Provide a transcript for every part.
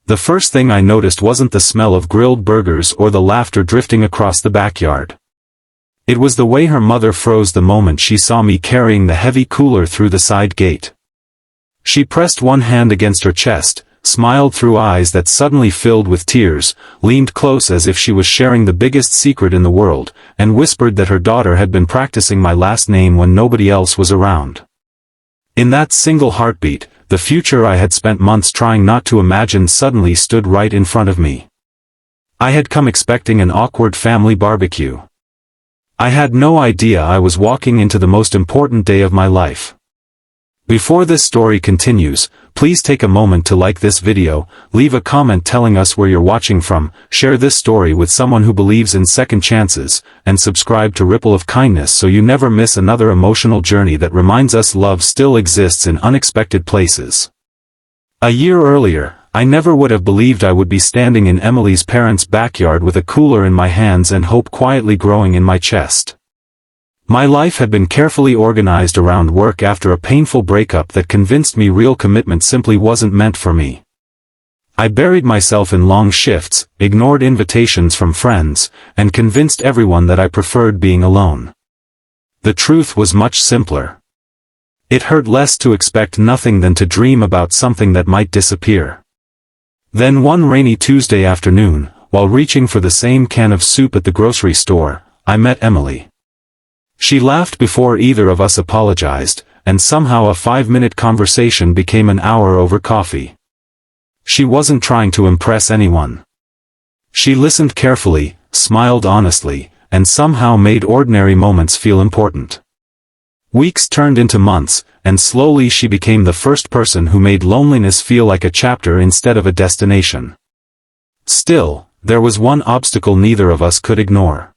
The first thing I noticed wasn't the smell of grilled burgers or the laughter drifting across the backyard. It was the way her mother froze the moment she saw me carrying the heavy cooler through the side gate. She pressed one hand against her chest, smiled through eyes that suddenly filled with tears, leaned close as if she was sharing the biggest secret in the world, and whispered that her daughter had been practicing my last name when nobody else was around. In that single heartbeat, the future I had spent months trying not to imagine suddenly stood right in front of me. I had come expecting an awkward family barbecue. I had no idea I was walking into the most important day of my life. Before this story continues, please take a moment to like this video, leave a comment telling us where you're watching from, share this story with someone who believes in second chances, and subscribe to Ripple of Kindness so you never miss another emotional journey that reminds us love still exists in unexpected places. A year earlier, I never would have believed I would be standing in Emily's parents' backyard with a cooler in my hands and hope quietly growing in my chest. My life had been carefully organized around work after a painful breakup that convinced me real commitment simply wasn't meant for me. I buried myself in long shifts, ignored invitations from friends, and convinced everyone that I preferred being alone. The truth was much simpler. It hurt less to expect nothing than to dream about something that might disappear. Then one rainy Tuesday afternoon, while reaching for the same can of soup at the grocery store, I met Emily. She laughed before either of us apologized, and somehow a 5-minute conversation became an hour over coffee. She wasn't trying to impress anyone. She listened carefully, smiled honestly, and somehow made ordinary moments feel important. Weeks turned into months, and slowly she became the first person who made loneliness feel like a chapter instead of a destination. Still, there was one obstacle neither of us could ignore.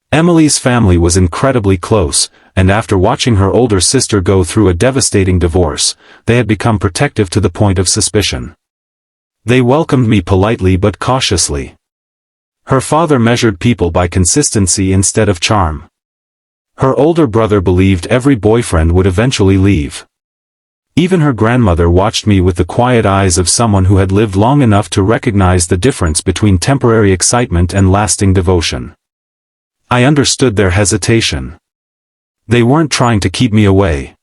Emily's family was incredibly close, and after watching her older sister go through a devastating divorce, they had become protective to the point of suspicion. They welcomed me politely but cautiously. Her father measured people by consistency instead of charm. Her older brother believed every boyfriend would eventually leave. Even her grandmother watched me with the quiet eyes of someone who had lived long enough to recognize the difference between temporary excitement and lasting devotion. I understood their hesitation. They weren't trying to keep me away.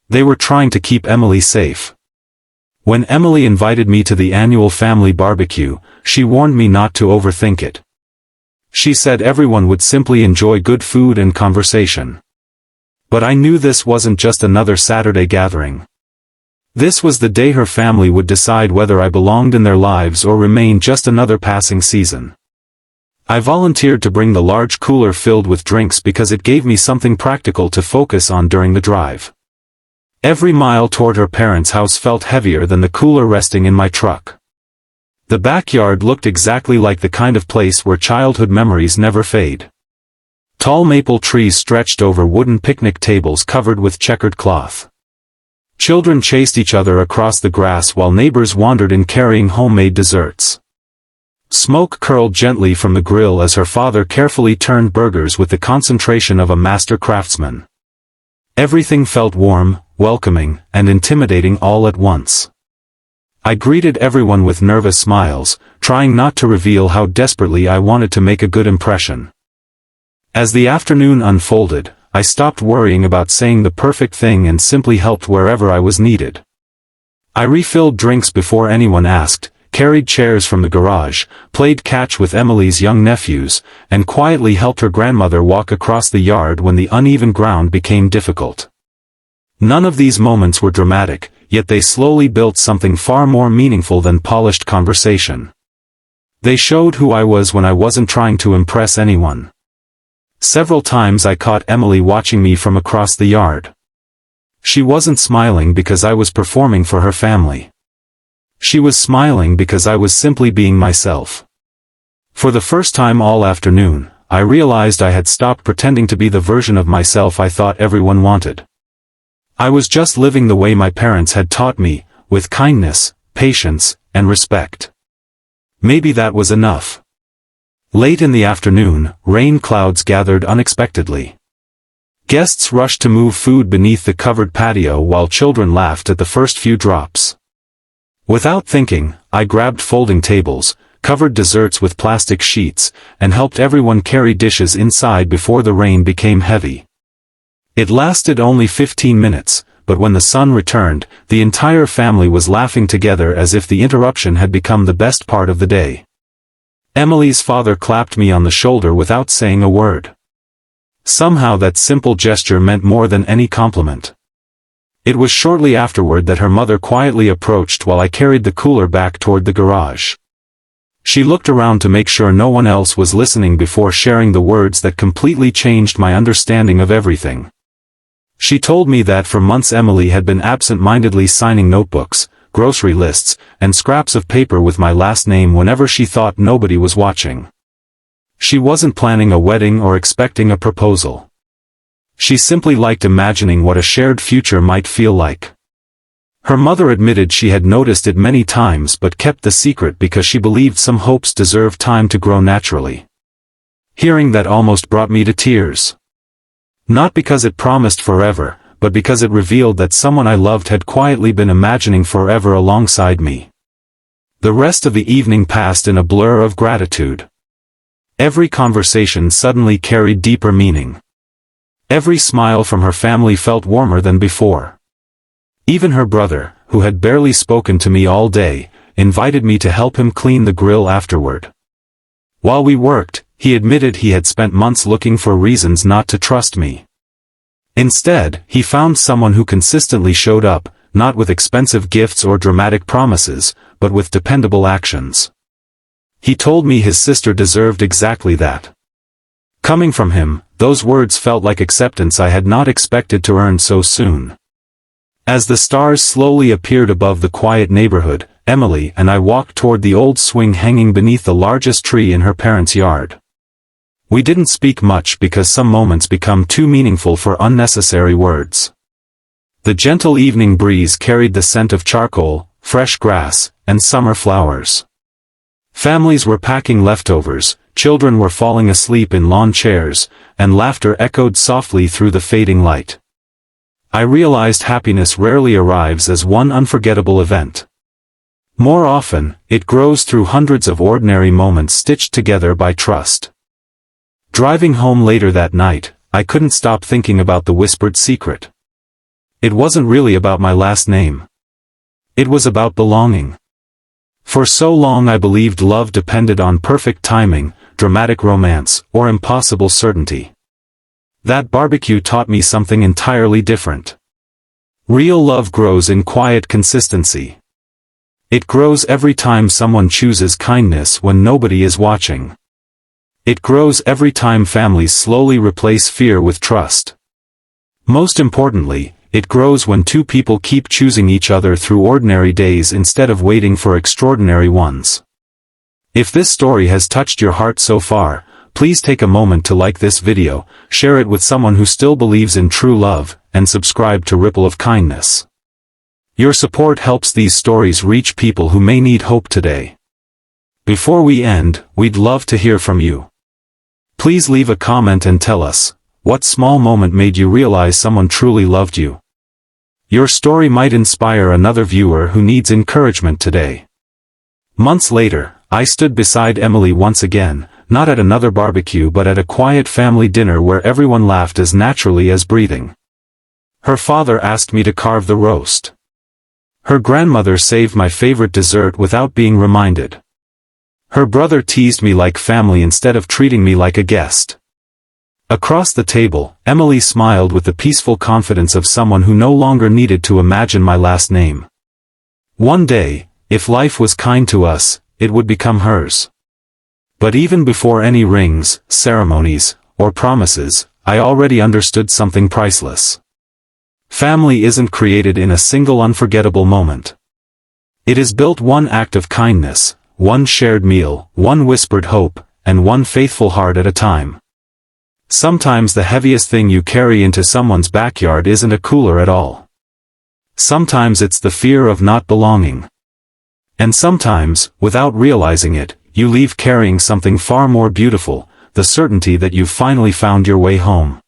They were trying to keep Emily safe. When Emily invited me to the annual family barbecue, she warned me not to overthink it. She said everyone would simply enjoy good food and conversation. But I knew this wasn't just another Saturday gathering. This was the day her family would decide whether I belonged in their lives or remained just another passing season. I volunteered to bring the large cooler filled with drinks because it gave me something practical to focus on during the drive. Every mile toward her parents' house felt heavier than the cooler resting in my truck. The backyard looked exactly like the kind of place where childhood memories never fade. Tall maple trees stretched over wooden picnic tables covered with checkered cloth. Children chased each other across the grass while neighbors wandered in carrying homemade desserts. Smoke curled gently from the grill as her father carefully turned burgers with the concentration of a master craftsman. Everything felt warm, welcoming, and intimidating all at once. I greeted everyone with nervous smiles, trying not to reveal how desperately I wanted to make a good impression. As the afternoon unfolded, I stopped worrying about saying the perfect thing and simply helped wherever I was needed. I refilled drinks before anyone asked, carried chairs from the garage, played catch with Emily's young nephews, and quietly helped her grandmother walk across the yard when the uneven ground became difficult. None of these moments were dramatic, yet they slowly built something far more meaningful than polished conversation. They showed who I was when I wasn't trying to impress anyone. Several times I caught Emily watching me from across the yard. She wasn't smiling because I was performing for her family. She was smiling because I was simply being myself. For the first time all afternoon, I realized I had stopped pretending to be the version of myself I thought everyone wanted. I was just living the way my parents had taught me, with kindness, patience, and respect. Maybe that was enough. Late in the afternoon, rain clouds gathered unexpectedly. Guests rushed to move food beneath the covered patio while children laughed at the first few drops. Without thinking, I grabbed folding tables, covered desserts with plastic sheets, and helped everyone carry dishes inside before the rain became heavy. It lasted only 15 minutes, but when the sun returned, the entire family was laughing together as if the interruption had become the best part of the day. Emily's father clapped me on the shoulder without saying a word. Somehow that simple gesture meant more than any compliment. It was shortly afterward that her mother quietly approached while I carried the cooler back toward the garage. She looked around to make sure no one else was listening before sharing the words that completely changed my understanding of everything. She told me that for months Emily had been absent-mindedly signing notebooks, grocery lists, and scraps of paper with my last name whenever she thought nobody was watching. She wasn't planning a wedding or expecting a proposal. She simply liked imagining what a shared future might feel like. Her mother admitted she had noticed it many times but kept the secret because she believed some hopes deserved time to grow naturally. Hearing that almost brought me to tears. Not because it promised forever, but because it revealed that someone I loved had quietly been imagining forever alongside me. The rest of the evening passed in a blur of gratitude. Every conversation suddenly carried deeper meaning. Every smile from her family felt warmer than before. Even her brother, who had barely spoken to me all day, invited me to help him clean the grill afterward. While we worked, he admitted he had spent months looking for reasons not to trust me. Instead, he found someone who consistently showed up, not with expensive gifts or dramatic promises, but with dependable actions. He told me his sister deserved exactly that. Coming from him, those words felt like acceptance I had not expected to earn so soon. As the stars slowly appeared above the quiet neighborhood, Emily and I walked toward the old swing hanging beneath the largest tree in her parents' yard. We didn't speak much because some moments become too meaningful for unnecessary words. The gentle evening breeze carried the scent of charcoal, fresh grass, and summer flowers. Families were packing leftovers, children were falling asleep in lawn chairs, and laughter echoed softly through the fading light. I realized happiness rarely arrives as one unforgettable event. More often, it grows through hundreds of ordinary moments stitched together by trust. Driving home later that night, I couldn't stop thinking about the whispered secret. It wasn't really about my last name. It was about belonging. For so long I believed love depended on perfect timing, dramatic romance, or impossible certainty. That barbecue taught me something entirely different. Real love grows in quiet consistency. It grows every time someone chooses kindness when nobody is watching. It grows every time families slowly replace fear with trust. Most importantly, it grows when two people keep choosing each other through ordinary days instead of waiting for extraordinary ones. If this story has touched your heart so far, please take a moment to like this video, share it with someone who still believes in true love, and subscribe to Ripple of Kindness. Your support helps these stories reach people who may need hope today. Before we end, we'd love to hear from you. Please leave a comment and tell us, what small moment made you realize someone truly loved you? Your story might inspire another viewer who needs encouragement today. Months later, I stood beside Emily once again, not at another barbecue but at a quiet family dinner where everyone laughed as naturally as breathing. Her father asked me to carve the roast. Her grandmother saved my favorite dessert without being reminded. Her brother teased me like family instead of treating me like a guest. Across the table, Emily smiled with the peaceful confidence of someone who no longer needed to imagine my last name. One day, if life was kind to us, it would become hers. But even before any rings, ceremonies, or promises, I already understood something priceless. Family isn't created in a single unforgettable moment. It is built one act of kindness, one shared meal, one whispered hope, and one faithful heart at a time. Sometimes the heaviest thing you carry into someone's backyard isn't a cooler at all. Sometimes it's the fear of not belonging. And sometimes, without realizing it, you leave carrying something far more beautiful, the certainty that you've finally found your way home.